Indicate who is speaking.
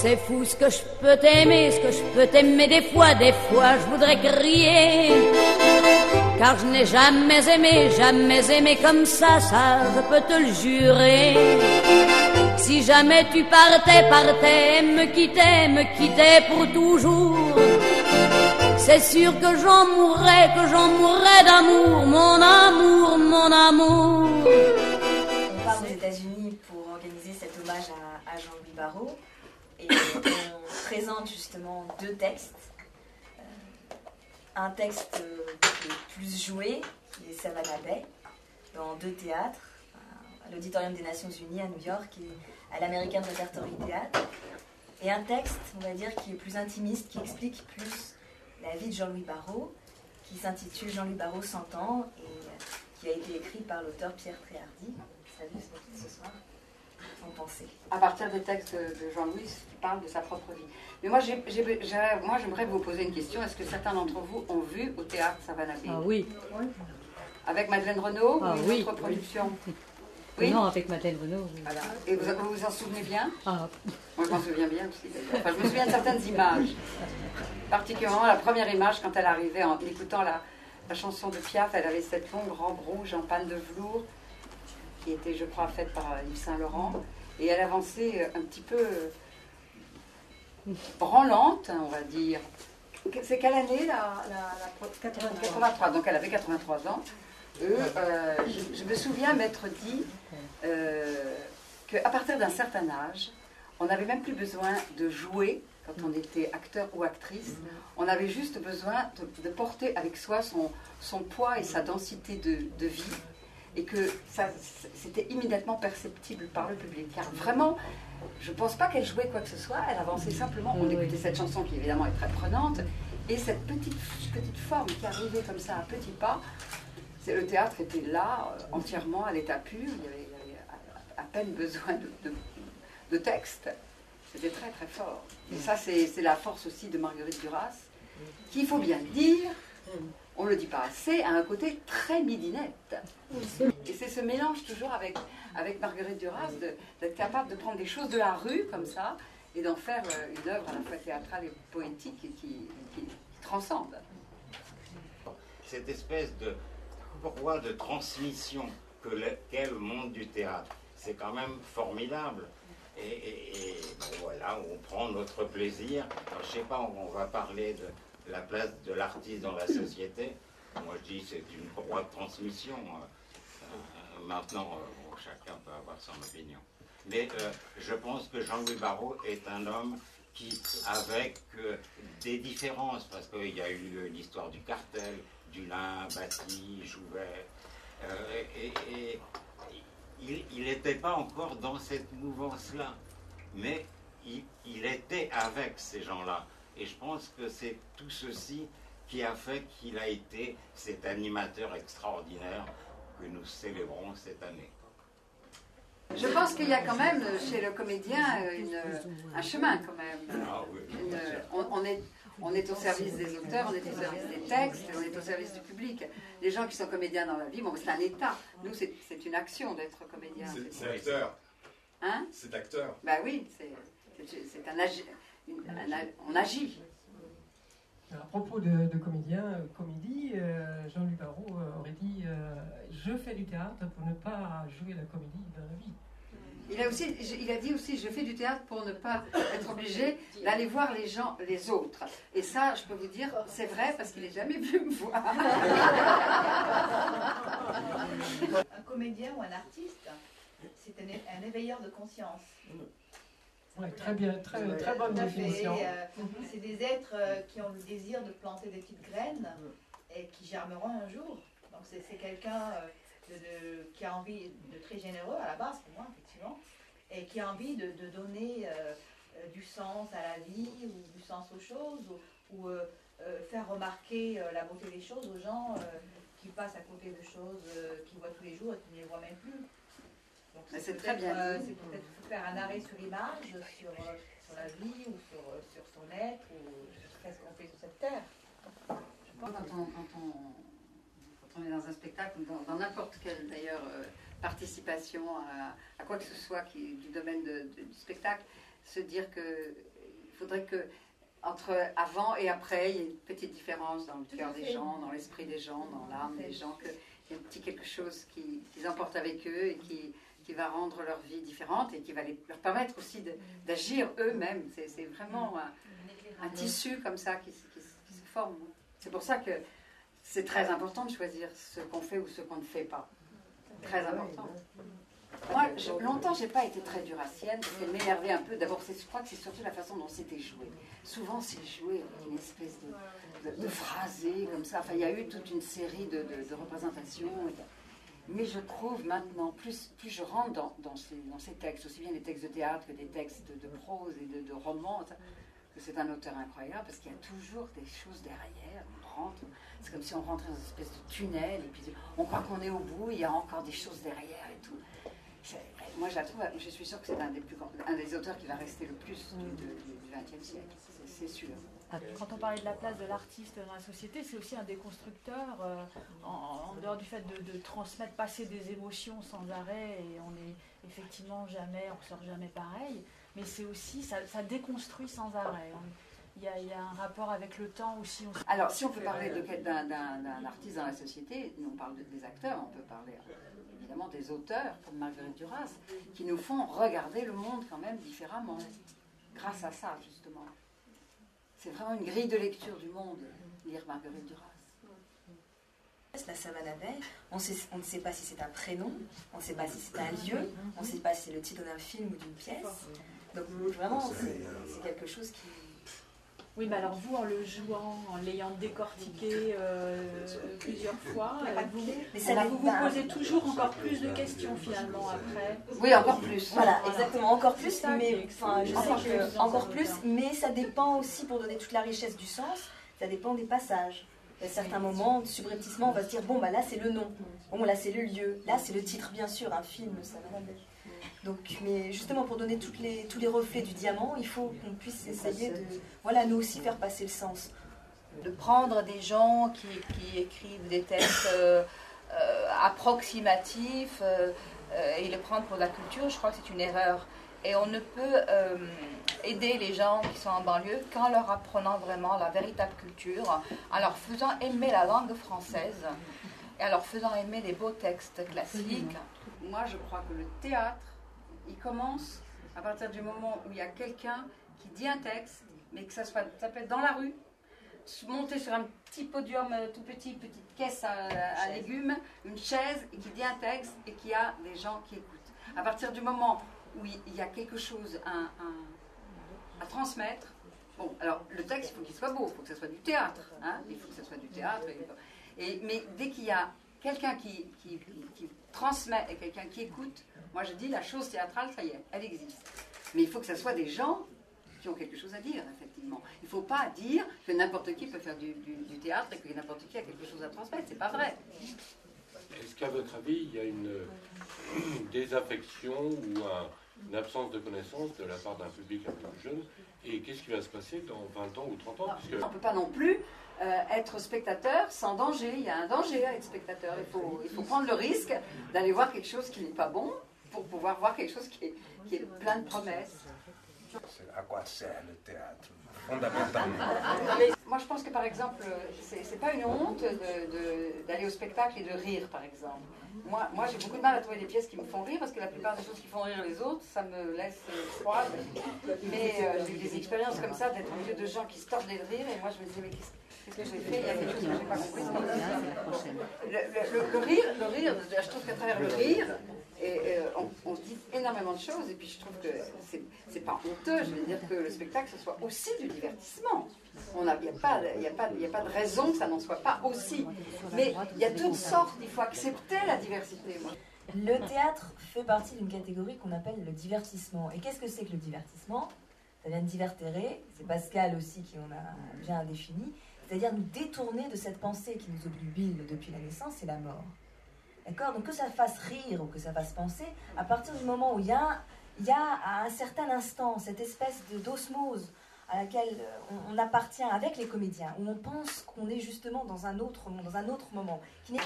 Speaker 1: C'est fou ce que je peux t'aimer, ce que je peux t'aimer des fois je voudrais crier. Car je n'ai jamais aimé comme ça je peux te le jurer. Si jamais tu partais, me quittais pour toujours, c'est sûr que j'en mourrais d'amour, mon amour, mon amour.
Speaker 2: On part aux États-Unis pour organiser cet hommage à Jean-Louis Barrault et on présente justement deux textes. Un texte qui est plus joué, qui est Savannah Bay, dans deux théâtres, à l'Auditorium des Nations Unies à New York et à l'American Repertory Theatre. Et un texte, on va dire, qui est plus intimiste, qui explique plus la vie de Jean-Louis Barrault, qui s'intitule Jean-Louis Barrault 100 ans et qui a été écrit par l'auteur Pierre Tréhardy. Salut, ce soir. En pensée.
Speaker 3: À partir des textes de Jean-Louis qui parle de sa propre vie. Mais moi, j'aimerais vous poser une question. Est-ce que certains d'entre vous ont vu au théâtre Savannah Bay?
Speaker 1: Ah oui.
Speaker 3: Avec Madeleine Renaud ou une
Speaker 1: oui.
Speaker 3: autre production? Oui.
Speaker 1: Non, avec Madeleine Renaud. Oui.
Speaker 3: Voilà. Et vous vous en souvenez bien?
Speaker 1: Ah.
Speaker 3: Moi, je m'en souviens bien aussi. Enfin, je me souviens de certaines images. Particulièrement la première image, quand elle arrivait en écoutant la chanson de Piaf, elle avait cette longue robe rouge en panne de velours, qui était, je crois, faite par Yves Saint-Laurent. Et elle avançait un petit peu branlante, on va dire. C'est quelle année, la 83, donc elle avait 83 ans. Je me souviens m'être dit qu'à partir d'un certain âge, on n'avait même plus besoin de jouer quand on était acteur ou actrice. On avait juste besoin de porter avec soi son poids et sa densité de vie. Et que c'était immédiatement perceptible par le public. Car vraiment, je ne pense pas qu'elle jouait quoi que ce soit, elle avançait simplement. On écoutait cette chanson qui évidemment est très prenante, et cette petite forme qui arrivait comme ça à petits pas. Le théâtre était là, entièrement à l'état pur, il y avait à peine besoin de texte. C'était très très fort. Et ça, c'est la force aussi de Marguerite Duras, qui, il faut bien dire, on ne le dit pas assez, a un côté très midinette. Et c'est ce mélange toujours avec Marguerite Duras, d'être capable de prendre des choses de la rue comme ça, et d'en faire une œuvre à la fois théâtrale et poétique et qui transcende.
Speaker 4: Cette espèce de courroie de transmission qu'est le monde du théâtre, c'est quand même formidable. Et bon, voilà, on prend notre plaisir. Alors, je ne sais pas, on va parler de la place de l'artiste dans la société. Moi je dis c'est une courroie de transmission. Maintenant, bon, chacun peut avoir son opinion. Mais je pense que Jean-Louis Barrault est un homme qui, avec des différences, parce qu'il y a eu l'histoire du cartel, Dulin, Batty, Jouvet, et il n'était pas encore dans cette mouvance-là, mais il était avec ces gens-là. Et je pense que c'est tout ceci qui a fait qu'il a été cet animateur extraordinaire que nous célébrons cette année.
Speaker 3: Je pense qu'il y a quand même chez le comédien un chemin quand même.
Speaker 4: Ah, oui,
Speaker 3: on est au service des auteurs, on est au service des textes, on est au service du public. Les gens qui sont comédiens dans la vie, bon, c'est un état. Nous, c'est une action d'être comédien.
Speaker 5: C'est acteur.
Speaker 3: Hein?
Speaker 5: C'est acteur.
Speaker 3: Ben oui, c'est on agit.
Speaker 6: À propos de comédie, Jean-Louis Barrault aurait dit je fais du théâtre pour ne pas jouer la comédie dans la vie.
Speaker 3: Il a dit aussi je fais du théâtre pour ne pas être obligé d'aller voir les autres. Et ça, je peux vous dire, c'est vrai parce qu'il n'est jamais venu me voir.
Speaker 7: Un comédien ou un artiste, c'est un éveilleur de conscience.
Speaker 6: Ouais, très bien, très bonne définition.
Speaker 7: C'est des êtres qui ont le désir de planter des petites graines et qui germeront un jour. Donc c'est quelqu'un qui a envie de très généreux à la base pour moi effectivement, et qui a envie de donner du sens à la vie ou du sens aux choses ou faire remarquer la beauté des choses aux gens qui passent à côté de choses qu'ils voient tous les jours et qui ne les voient même plus.
Speaker 3: C'est très bien.
Speaker 7: C'est peut-être faire un arrêt sur l'image, sur la vie ou sur son être ou sur ce qu'on fait sur cette terre.
Speaker 3: Je pense quand on est dans un spectacle ou dans n'importe quelle d'ailleurs participation à quoi que ce soit du domaine du spectacle, se dire que Il faudrait que, entre avant et après, il y ait une petite différence dans le cœur des gens, dans l'esprit des gens, dans l'âme des gens, qu'il y ait un petit quelque chose qu'ils emportent avec eux et qui va rendre leur vie différente et qui va leur permettre aussi d'agir eux-mêmes. C'est vraiment un tissu comme ça qui se forme. C'est pour ça que c'est très important de choisir ce qu'on fait ou ce qu'on ne fait pas. Très important. Moi, longtemps, je n'ai pas été très duracienne, parce qu'elle m'énervait un peu. D'abord, je crois que c'est surtout la façon dont c'était joué. Souvent, c'est joué avec une espèce de phrasé, comme ça. Enfin, il y a eu toute une série de représentations. Mais je trouve maintenant, plus je rentre dans ces textes, aussi bien des textes de théâtre que des textes de prose et de romans, que c'est un auteur incroyable, parce qu'il y a toujours des choses derrière. On rentre, c'est comme si on rentrait dans une espèce de tunnel, et puis on croit qu'on est au bout, il y a encore des choses derrière et tout. Moi, je la trouve, je suis sûre que c'est un des auteurs qui va rester le plus du XXe siècle, c'est sûr.
Speaker 5: Quand on parlait de la place de l'artiste dans la société, c'est aussi un des constructeurs, en dehors du fait de transmettre, passer des émotions sans arrêt, et on est effectivement jamais, on ressort jamais pareil, mais c'est aussi, ça déconstruit sans arrêt. Il y a un rapport avec le temps aussi.
Speaker 3: Alors, si on peut parler d'un artiste dans la société, nous on parle des acteurs, on peut parler évidemment des auteurs, comme Marguerite Duras, qui nous font regarder le monde quand même différemment, grâce à ça, justement. C'est vraiment une grille de lecture du monde, lire Marguerite Duras.
Speaker 2: La savane abeille, on ne sait pas si c'est un prénom, on ne sait pas si c'est un lieu, on ne sait pas si c'est le titre d'un film ou d'une pièce. Donc vraiment, c'est quelque chose qui...
Speaker 5: Oui, mais alors vous, en le jouant, en l'ayant décortiqué plusieurs fois, vous posez toujours encore plus de questions finalement après.
Speaker 3: Oui, encore plus.
Speaker 2: Voilà, exactement, encore plus, mais enfin, je sais que encore plus, mais ça dépend aussi, pour donner toute la richesse du sens, ça dépend des passages. À certains moments, subrepticement, on va se dire, bon, bah là c'est le nom, bon, là c'est le lieu, là c'est le titre, bien sûr, un film, ça va. Donc, mais justement, pour donner tous les reflets du diamant, il faut qu'on puisse essayer de, voilà, nous aussi faire passer le sens.
Speaker 7: De prendre des gens qui écrivent des textes approximatifs et les prendre pour la culture, je crois que c'est une erreur. Et on ne peut aider les gens qui sont en banlieue qu'en leur apprenant vraiment la véritable culture, en leur faisant aimer la langue française et en leur faisant aimer les beaux textes classiques.
Speaker 3: Moi, je crois que le théâtre, il commence à partir du moment où il y a quelqu'un qui dit un texte, mais que ça peut être dans la rue, monter sur un petit podium tout petit, petite caisse à légumes, une chaise, et qui dit un texte et qui a des gens qui écoutent. À partir du moment où il y a quelque chose à transmettre, bon, alors le texte, il faut qu'il soit beau, il faut que ce soit du théâtre, hein, il faut que ce soit du théâtre. Mais dès qu'il y a quelqu'un qui transmet et quelqu'un qui écoute, moi je dis la chose théâtrale, ça y est, elle existe. Mais il faut que ce soit des gens qui ont quelque chose à dire, effectivement. Il ne faut pas dire que n'importe qui peut faire du théâtre et que n'importe qui a quelque chose à transmettre, c'est pas vrai.
Speaker 8: Est-ce qu'à votre avis, il y a une désaffection ou une absence de connaissance de la part d'un public un peu plus jeune? Et qu'est-ce qui va se passer dans 20 ans ou 30 ans?
Speaker 3: On ne peut pas non plus être spectateur sans danger. Il y a un danger à être spectateur. Il faut prendre le risque d'aller voir quelque chose qui n'est pas bon pour pouvoir voir quelque chose qui est plein de promesses.
Speaker 9: À quoi sert le théâtre, fondamentalement?
Speaker 3: Moi, je pense que, par exemple, c'est pas une honte d'aller au spectacle et de rire, par exemple. Moi, j'ai beaucoup de mal à trouver des pièces qui me font rire, parce que la plupart des choses qui font rire les autres, ça me laisse froide. Mais j'ai eu des expériences comme ça, d'être au milieu de gens qui se tordent de rire, et moi, je me disais, mais qu'est-ce que j'ai fait? Il y a quelque chose que je n'ai pas compris. Le rire, je trouve qu'à travers le rire, on se dit énormément de choses, et puis je trouve que c'est pas honteux, je veux dire que le spectacle ce soit aussi du divertissement. Il n'y a pas de raison que ça n'en soit pas aussi. Mais il y a toutes sortes, il faut accepter la diversité. Moi.
Speaker 2: Le théâtre fait partie d'une catégorie qu'on appelle le divertissement. Et qu'est-ce que c'est que le divertissement? Ça vient de divertere, c'est Pascal aussi qui en a bien défini, c'est-à-dire nous détourner de cette pensée qui nous obnubile depuis la naissance, c'est la mort. D'accord? Donc que ça fasse rire ou que ça fasse penser, à partir du moment où il y a à un certain instant cette espèce d'osmose à laquelle on appartient avec les comédiens, où on pense qu'on est justement dans un autre moment, qui n'est